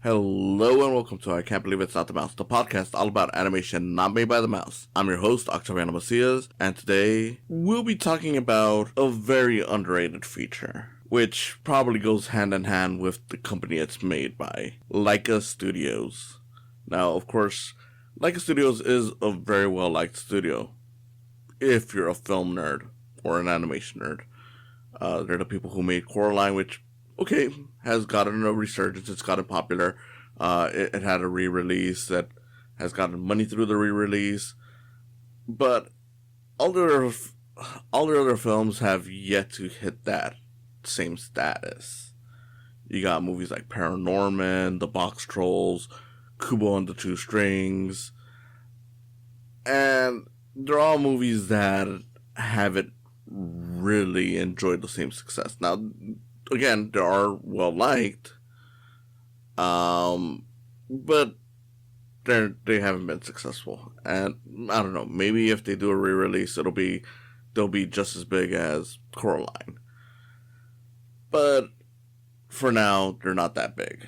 Hello and welcome to I Can't Believe It's Not the Mouse, the podcast all about animation not made by the mouse. I'm your host, Octaviano, and today we'll be talking about a very underrated feature, which probably goes hand in hand with the company it's made by, Leica Studios. Now, of course, Leica Studios is a very well-liked studio, if you're a film nerd or an animation nerd. They're the people who made Coraline, which has gotten a resurgence. It's gotten popular. It had a re-release that has gotten money through the re-release. But all the other films have yet to hit that same status. You got movies like Paranorman, The Box Trolls, Kubo and the Two Strings. And they're all movies that haven't really enjoyed the same success. Now, again, they are well liked, but they haven't been successful. And I don't know, maybe if they do a re-release, they'll be just as big as Coraline. But for now, they're not that big.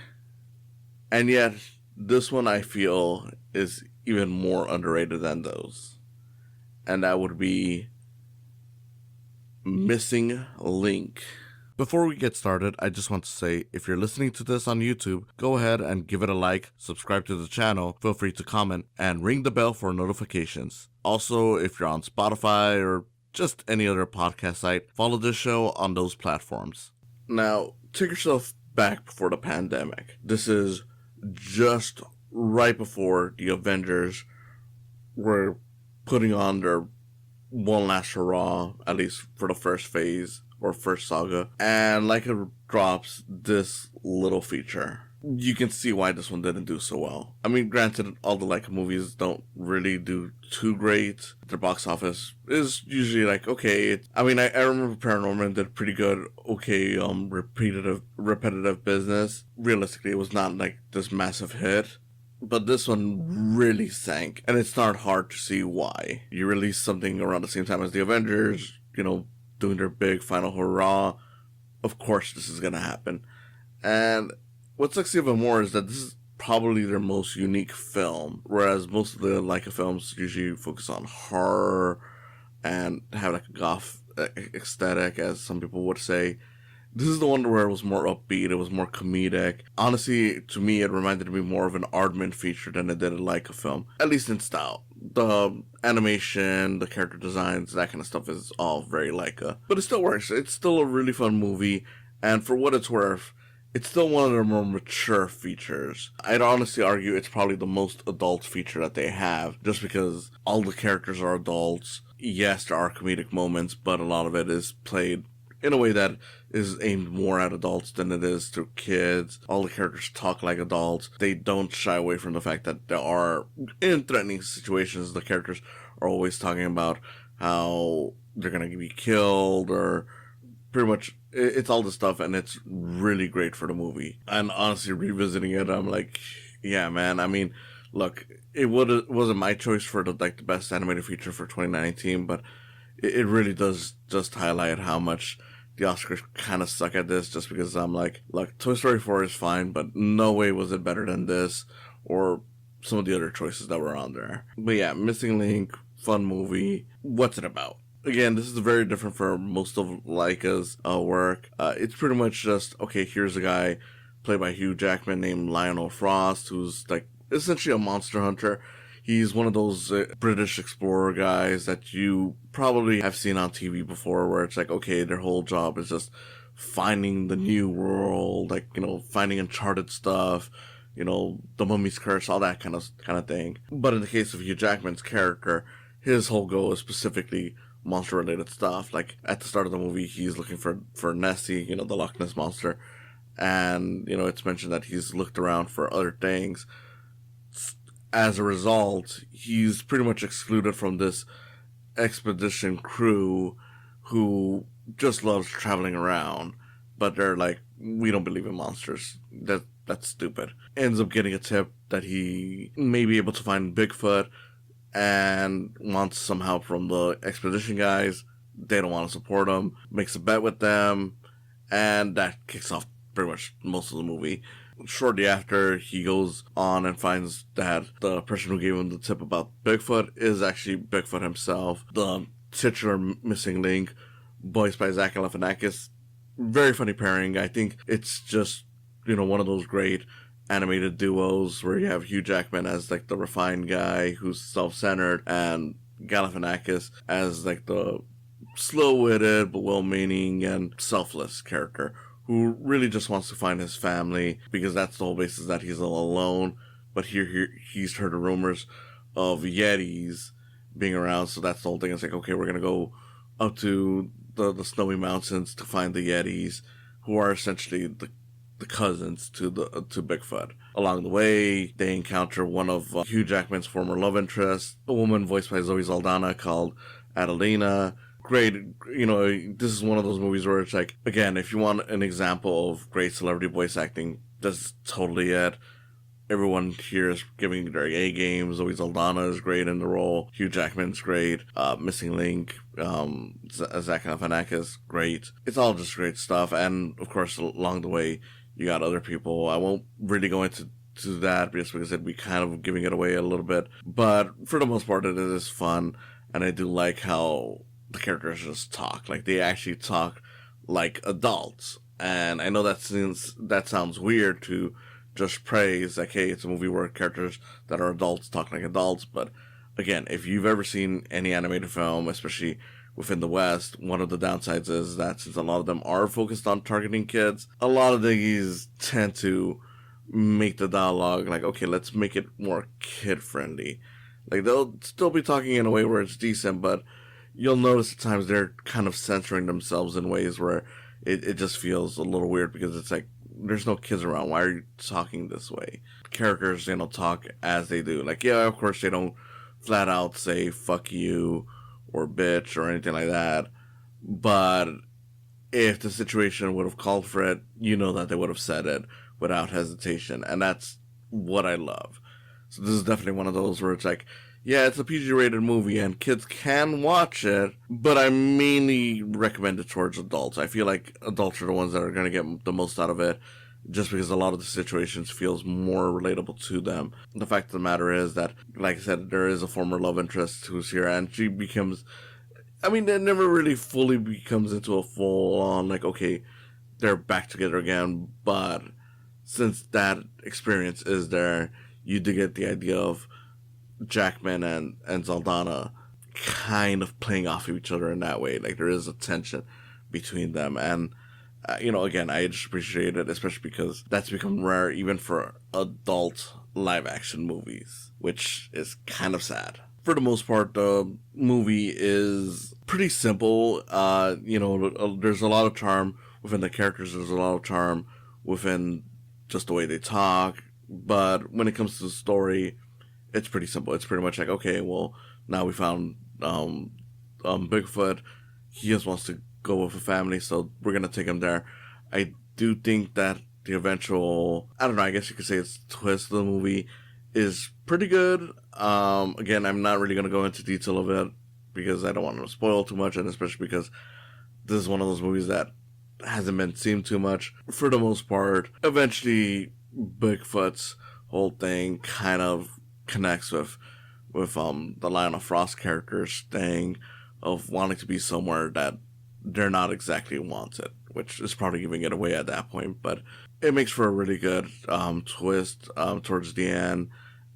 And yet, this one I feel is even more underrated than those. And that would be Missing Link. Before we get started, I just want to say, if you're listening to this on YouTube, go ahead and give it a like, subscribe to the channel, feel free to comment, and ring the bell for notifications. Also, if you're on Spotify or just any other podcast site, follow this show on those platforms. Now, take yourself back before the pandemic. This is just right before the Avengers were putting on their one last hurrah, at least for the first phase or first saga, and Leica drops this little feature. You can see why this one didn't do so well. I mean, granted, all the Leica movies don't really do too great. Their box office is usually like, okay. I remember Paranorman did pretty good, repetitive business. Realistically, it was not like this massive hit. But this one really sank, and it's not hard to see why. You release something around the same time as the Avengers, doing their big final hurrah. Of course this is gonna happen. And what sucks even more is that this is probably their most unique film, whereas most of the Leica films usually focus on horror and have like a goth aesthetic, as some people would say. This is the one where it was more upbeat, it was more comedic. Honestly, to me, it reminded me more of an Aardman feature than it did a Leica film, at least in style. The animation, the character designs, that kind of stuff is all very Leica. But it still works. It's still a really fun movie, and for what it's worth, it's still one of their more mature features. I'd honestly argue it's probably the most adult feature that they have, just because all the characters are adults. Yes, there are comedic moments, but a lot of it is played in a way that is aimed more at adults than it is to kids. All the characters talk like adults. They don't shy away from the fact that there are, in threatening situations, the characters are always talking about how they're going to be killed, or pretty much it's all the stuff, and it's really great for the movie. And honestly, revisiting it, I'm like, yeah, man. I mean, look, it wasn't my choice for the best animated feature for 2019, but it really does just highlight how much the Oscars kind of suck at this, just because I'm like, look, Toy Story 4 is fine, but no way was it better than this, or some of the other choices that were on there. But yeah, Missing Link, fun movie. What's it about? Again, this is very different from most of Leica's work. It's pretty much just, here's a guy played by Hugh Jackman named Lionel Frost, who's essentially a monster hunter. He's one of those British explorer guys that you probably have seen on TV before, where it's their whole job is just finding the new world, finding uncharted stuff, the Mummy's Curse, all that kind of thing. But in the case of Hugh Jackman's character, his whole goal is specifically monster-related stuff. Like, at the start of the movie, he's looking for Nessie, the Loch Ness Monster, and, it's mentioned that he's looked around for other things. As a result, he's pretty much excluded from this expedition crew who just loves traveling around. But they're like, we don't believe in monsters. That's stupid. Ends up getting a tip that he may be able to find Bigfoot, and wants some help from the expedition guys. They don't want to support him. Makes a bet with them, and that kicks off pretty much most of the movie. shortly after, he goes on and finds that the person who gave him the tip about Bigfoot is actually Bigfoot himself, the titular missing link, voiced by Zach Galifianakis. Very funny pairing. I think it's just, one of those great animated duos where you have Hugh Jackman as like the refined guy who's self-centered, and Galifianakis as like the slow-witted but well-meaning and selfless character who really just wants to find his family, because that's the whole basis, that he's all alone. But here he's heard the rumors of Yetis being around, so that's the whole thing. It's like, okay, we're gonna go up to the snowy mountains to find the Yetis, who are essentially the cousins to Bigfoot. Along the way, they encounter one of Hugh Jackman's former love interests, a woman voiced by Zoe Saldana called Adelina. Great, this is one of those movies where it's like, again, if you want an example of great celebrity voice acting, that's totally it. Everyone here is giving their A game. Zoe Saldana is great in the role. Hugh Jackman's great. Missing Link, Zach Galifianakis, great. It's all just great stuff. And of course, along the way, you got other people. I won't really go into that just because it'd be kind of giving it away a little bit. But for the most part, it is fun. And I do like how the characters just talk. Like, they actually talk like adults. And I know that sounds weird to just praise, like, hey, it's a movie where characters that are adults talk like adults. But again, if you've ever seen any animated film, especially within the West, one of the downsides is that since a lot of them are focused on targeting kids, a lot of these tend to make the dialogue like, okay, let's make it more kid friendly. Like, they'll still be talking in a way where it's decent, but you'll notice at times they're kind of censoring themselves in ways where it just feels a little weird, because it's like, there's no kids around. Why are you talking this way? Characters, talk as they do. Like, yeah, of course they don't flat out say fuck you or bitch or anything like that. But if the situation would have called for it, that they would have said it without hesitation. And that's what I love. So this is definitely one of those where it's like, yeah, it's a PG-rated movie and kids can watch it, but I mainly recommend it towards adults. I feel like adults are the ones that are going to get the most out of it, just because a lot of the situations feels more relatable to them. The fact of the matter is that, like I said, there is a former love interest who's here, and she becomes, it never really fully becomes into a full-on, like, okay, they're back together again, but since that experience is there, you do get the idea of Jackman and Saldana kind of playing off of each other in that way. Like, there is a tension between them. And, again, I just appreciate it, especially because that's become rare even for adult live-action movies, which is kind of sad. For the most part, the movie is pretty simple. There's a lot of charm within the characters. There's a lot of charm within just the way they talk. But when it comes to the story, it's pretty simple. It's pretty much like, okay, well, now we found Bigfoot. He just wants to go with a family, so we're going to take him there. I do think that the eventual, I don't know, I guess you could say it's twist of the movie is pretty good. Again, I'm not really going to go into detail of it because I don't want to spoil too much, and especially because this is one of those movies that hasn't been seen too much. For the most part, eventually Bigfoot's whole thing kind of connects with the Lionel Frost character's thing of wanting to be somewhere that they're not exactly wanted, which is probably giving it away at that point, but it makes for a really good twist towards the end,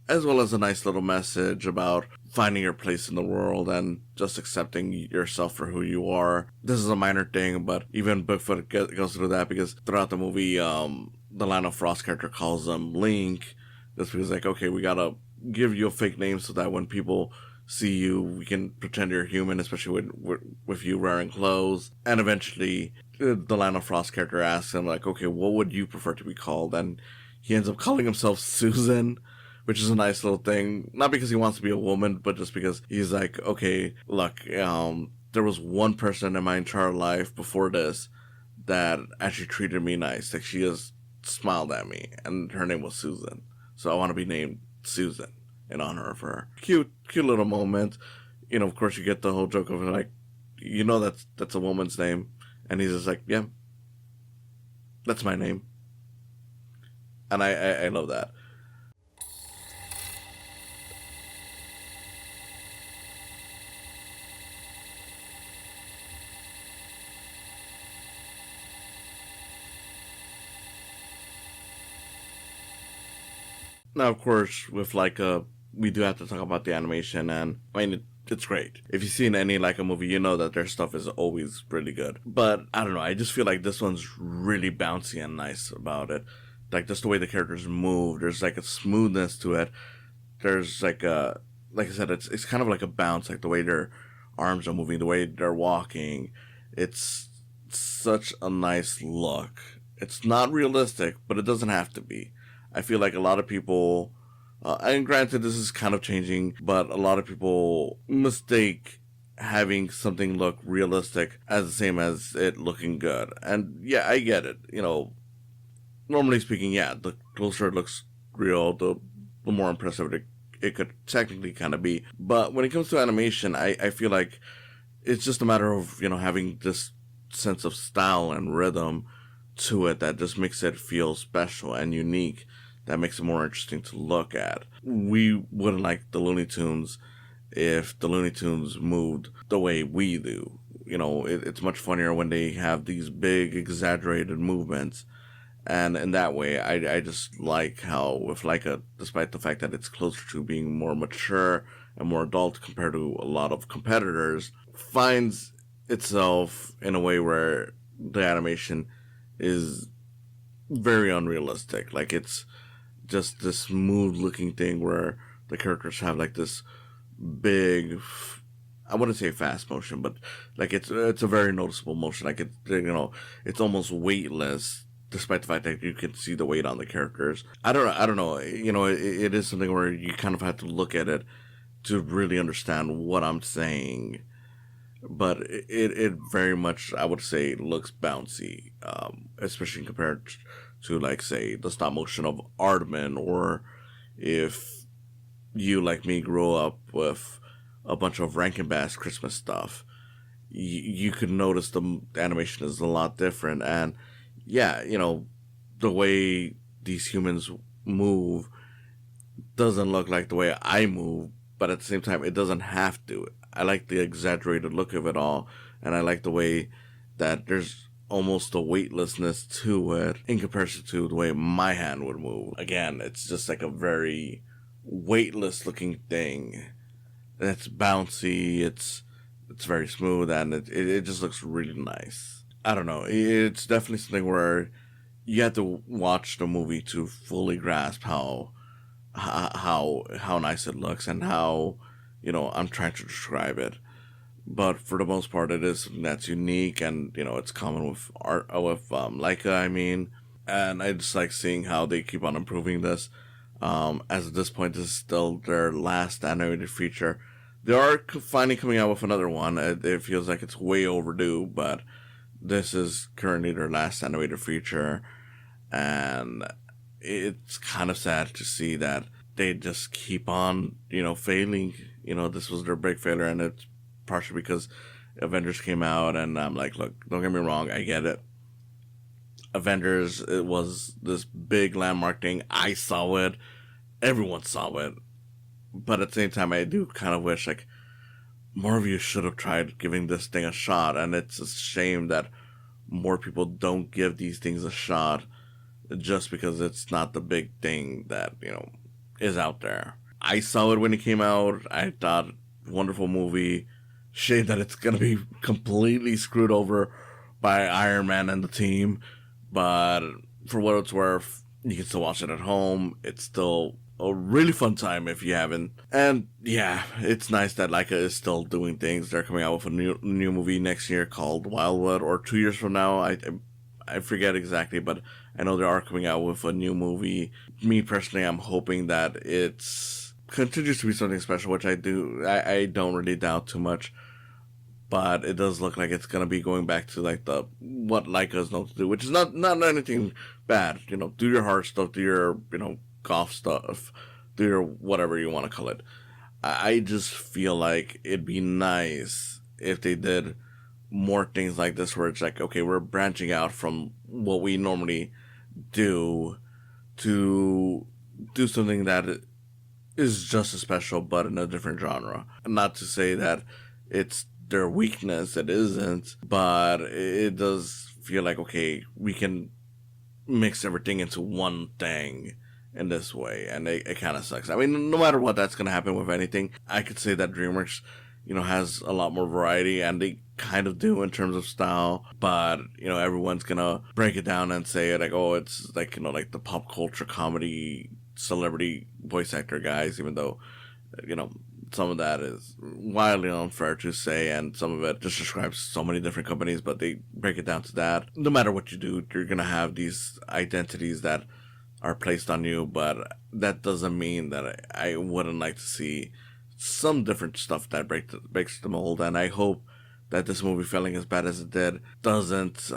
as well as a nice little message about finding your place in the world and just accepting yourself for who you are. This is a minor thing, but even Bigfoot goes through that, because throughout the movie, the Lionel Frost character calls him Link, just because, like, okay, we gotta give you a fake name so that when people see you, we can pretend you're human, especially with you wearing clothes. And eventually, the Lionel Frost character asks him, like, okay, what would you prefer to be called? And he ends up calling himself Susan, which is a nice little thing. Not because he wants to be a woman, but just because he's like, okay, look, there was one person in my entire life before this that actually treated me nice. Like, she just smiled at me, and her name was Susan. So I want to be named Susan in honor of her. Cute little moment. Of course you get the whole joke of it, like, that's a woman's name. And he's just like, yeah, that's my name. And I love that. Now, of course, with Leica, we do have to talk about the animation, and I mean, it's great. If you've seen any Leica movie, you know that their stuff is always really good. But I don't know, I just feel like this one's really bouncy and nice about it. Like, just the way the characters move, there's like a smoothness to it. There's like I said, it's kind of like a bounce, like the way their arms are moving, the way they're walking. It's such a nice look. It's not realistic, but it doesn't have to be. I feel like a lot of people, and granted, this is kind of changing, but a lot of people mistake having something look realistic as the same as it looking good. And yeah, I get it. You know, normally speaking, yeah, the closer it looks real, the more impressive it could technically kind of be. But when it comes to animation, I feel like it's just a matter of, you know, having this sense of style and rhythm to it that just makes it feel special and unique, that makes it more interesting to look at. We wouldn't like the Looney Tunes if the Looney Tunes moved the way we do. You know, it's much funnier when they have these big exaggerated movements. And in that way, I just like how with Leica, despite the fact that it's closer to being more mature and more adult compared to a lot of competitors, finds itself in a way where the animation is very unrealistic. Like, it's just this smooth looking thing where the characters have like this big, I wouldn't say fast motion, but like it's a very noticeable motion. Like, it's, you know, it's almost weightless, despite the fact that you can see the weight on the characters. I don't know. You know, it is something where you kind of have to look at it to really understand what I'm saying. But it very much, I would say, looks bouncy, especially compared to, like, say, the stop motion of Aardman, or if you, like me, grew up with a bunch of Rankin Bass Christmas stuff, you could notice the animation is a lot different. And yeah, you know, the way these humans move doesn't look like the way I move, but at the same time, it doesn't have to. I like the exaggerated look of it all, and I like the way that there's almost a weightlessness to it in comparison to the way my hand would move. Again, it's just like a very weightless looking thing. And it's bouncy, it's very smooth, and it just looks really nice. I don't know, it's definitely something where you have to watch the movie to fully grasp how nice it looks and how, you know, I'm trying to describe it. But for the most part, it is something that's unique, and, you know, it's common with art, with Laika, I mean. And I just like seeing how they keep on improving this. As at this point, this is still their last animated feature. They are finally coming out with another one. It feels like it's way overdue, but this is currently their last animated feature. And it's kind of sad to see that they just keep on, you know, failing. You know, this was their big failure, and it's partially because Avengers came out, and I'm like, look, don't get me wrong, I get it. Avengers, it was this big landmark thing. I saw it. Everyone saw it. But at the same time, I do kind of wish, like, more of you should have tried giving this thing a shot, and it's a shame that more people don't give these things a shot just because it's not the big thing that, you know, is out there. I saw it when it came out. I thought, wonderful movie. Shame that it's gonna be completely screwed over by Iron Man and the team. But for what it's worth, you can still watch it at home. It's still a really fun time if you haven't. And yeah, it's nice that Leica is still doing things. They're coming out with a new movie next year called Wildwood, or 2 years from now. I forget exactly, but I know they are coming out with a new movie. Me personally, I'm hoping that it's continues to be something special, which I don't really doubt too much. But it does look like it's gonna be going back to like the what Leica is known to do, which is not anything bad. You know, do your hard stuff, do your, you know, golf stuff, do your whatever you want to call it. I just feel like it'd be nice if they did more things like this, where it's like, okay, we're branching out from what we normally do to do something that is just as special, but in a different genre. Not to say that it's their weakness, it isn't, but it does feel like, okay, we can mix everything into one thing in this way, and it kind of sucks. I mean, no matter what, that's going to happen with anything. I could say that DreamWorks, has a lot more variety, and they kind of do in terms of style, but, everyone's going to break it down and say, like, oh, it's like, like the pop culture comedy celebrity voice actor guys, even though, some of that is wildly unfair to say, and some of it just describes so many different companies, but they break it down to that. No matter what you do, you're going to have these identities that are placed on you, but that doesn't mean that I wouldn't like to see some different stuff that breaks the mold, and I hope that this movie, failing as bad as it did, doesn't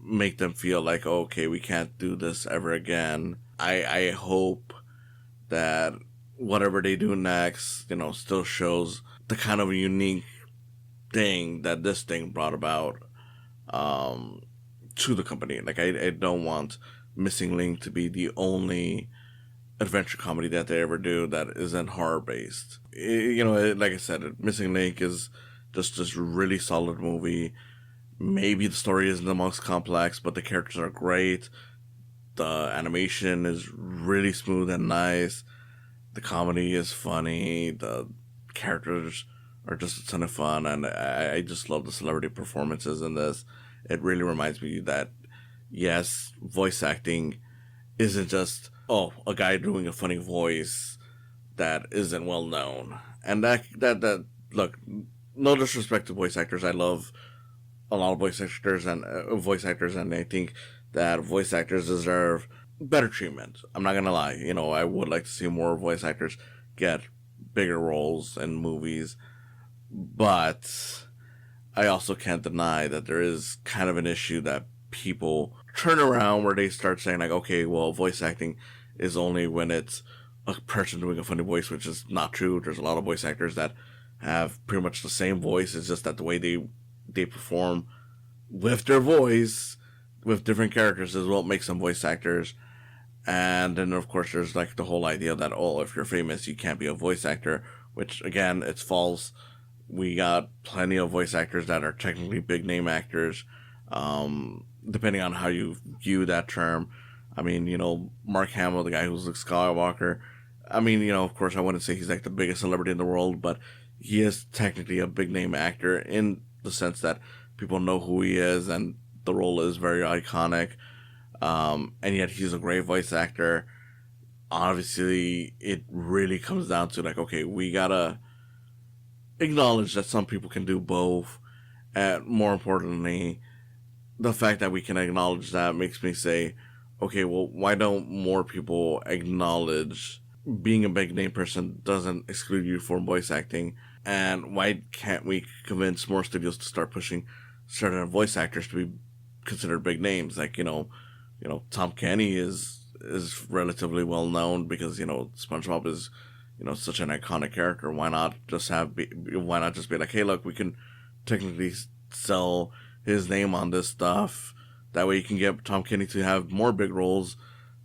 make them feel like, oh, okay, we can't do this ever again. I hope that whatever they do next, still shows the kind of unique thing that this thing brought about to the company. Like, I don't want Missing Link to be the only adventure comedy that they ever do that isn't horror-based. Like I said, Missing Link is just this really solid movie. Maybe the story isn't the most complex, but the characters are great. The animation is really smooth and nice. The comedy is funny. The characters are just a ton of fun, and I just love the celebrity performances in this. It really reminds me that, yes, voice acting isn't just, oh, a guy doing a funny voice that isn't well known. And that look, no disrespect to voice actors. I love a lot of voice actors, and I think that voice actors deserve better treatment. I'm not gonna lie. I would like to see more voice actors get bigger roles in movies, but I also can't deny that there is kind of an issue that people turn around where they start saying, like, okay, well, voice acting is only when it's a person doing a funny voice, which is not true. There's a lot of voice actors that have pretty much the same voice. It's just that the way they perform with their voice with different characters is what makes them voice actors. And then, of course, there's like the whole idea that, oh, if you're famous, you can't be a voice actor, which, again, it's false. We got plenty of voice actors that are technically big name actors, depending on how you view that term. I mean, Mark Hamill, the guy who's Luke Skywalker, I mean, of course, I wouldn't say he's like the biggest celebrity in the world, but he is technically a big name actor in the sense that people know who he is, and the role is very iconic. And yet he's a great voice actor. Obviously, it really comes down to, like, okay, we gotta acknowledge that some people can do both. And more importantly, the fact that we can acknowledge that makes me say, okay, well, why don't more people acknowledge being a big name person doesn't exclude you from voice acting? And why can't we convince more studios to start pushing certain voice actors to be considered big names? Like, Tom Kenny is relatively well known because, SpongeBob is, such an iconic character. Why not just be like, hey, look, we can technically sell his name on this stuff. That way you can get Tom Kenny to have more big roles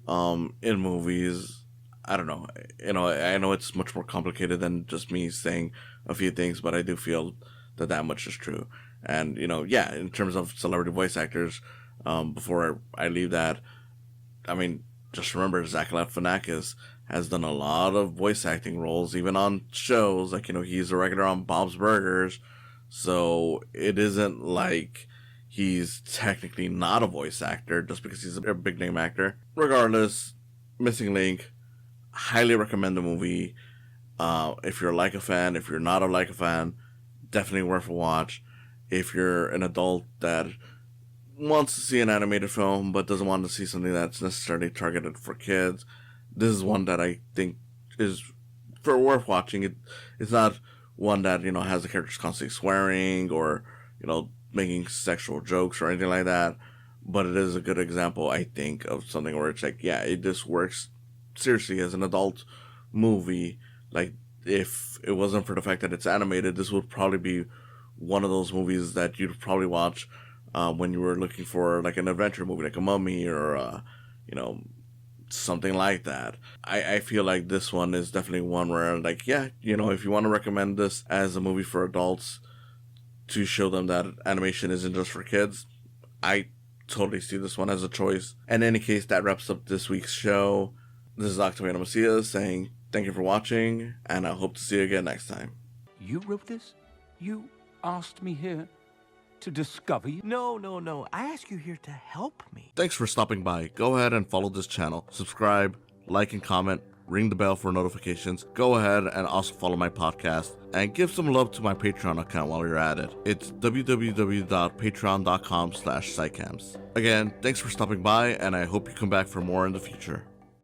in movies. I don't know. I know it's much more complicated than just me saying a few things, but I do feel that much is true. And, yeah, in terms of celebrity voice actors, before I leave that, I mean, just remember Zach Galifianakis has done a lot of voice acting roles, even on shows. Like, he's a regular on Bob's Burgers. So it isn't like he's technically not a voice actor just because he's a big name actor. Regardless, Missing Link, highly recommend the movie. If you're a Leica fan, if you're not a Leica fan, definitely worth a watch. If you're an adult that wants to see an animated film but doesn't want to see something that's necessarily targeted for kids, this is one that I think is worth watching. It's not one that, has the characters constantly swearing or, making sexual jokes or anything like that, but it is a good example, I think, of something where it's like, yeah, it just works seriously as an adult movie. Like, if it wasn't for the fact that it's animated, this would probably be one of those movies that you'd probably watch when you were looking for, like, an adventure movie, like a Mummy or something like that. I feel like this one is definitely one where, like, yeah, you know, if you want to recommend this as a movie for adults to show them that animation isn't just for kids, I totally see this one as a choice. In any case, that wraps up this week's show. This is Octaviano Macias saying thank you for watching, and I hope to see you again next time. You wrote this? You asked me here to discover you? No. I ask you here to help me. Thanks for stopping by. Go ahead and follow this channel. Subscribe, like and comment, ring the bell for notifications. Go ahead and also follow my podcast and give some love to my Patreon account while you're at it. It's www.patreon.com/saicams. Again, thanks for stopping by, and I hope you come back for more in the future.